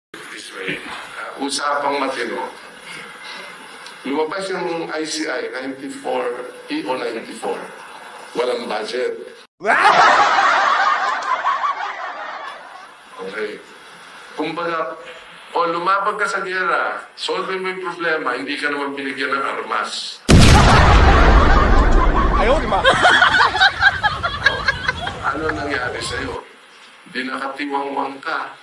This way, usapang matino. Lumabas yung ICI 94, EO 94. Walang budget. Okay. Kumbaga, o lumabag ka sa gera, solve mo yung problema, hindi ka naman binigyan ng armas. Ayaw, di ba? Ano nangyari sa'yo? Di nakatiwangwang ka.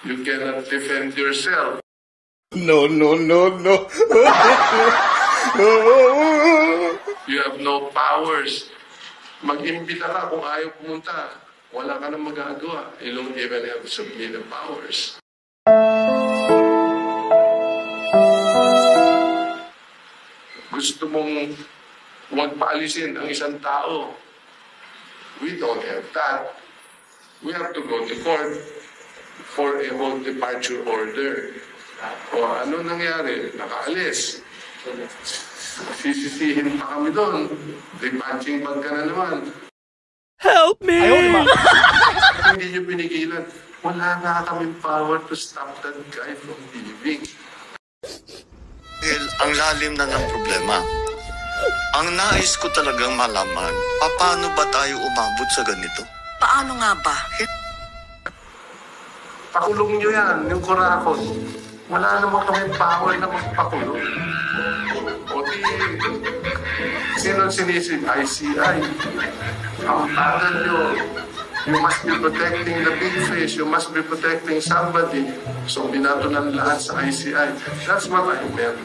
You cannot defend yourself. No. You have no powers. Mag-imbita ka kung ayaw pumunta. Wala ka nang magagawa. You don't even have submitted powers. Gusto mong huwag paalisin ang isang tao. We don't have that. We have to go to court for a whole departure order. O ano nangyari? Nakaalis. Sisisihin pa kami doon. Punching bag ka na naman. Help me! Ayaw, di ba? Hindi nyo pinigilan. Wala nga kaming power to stop that guy from leaving. Dahil ang lalim na ng problema. Ang nais ko talagang malaman, paano ba tayo umabot sa ganito? Paano nga ba? Pakulong nyo yan, yung kurakot. Wala naman kaming power na magpakulong. O di, sino sinisig? ICI. Ang tagal nyo. You must be protecting the big fish. You must be protecting somebody. So, binato ng lahat sa ICI. That's what I meant.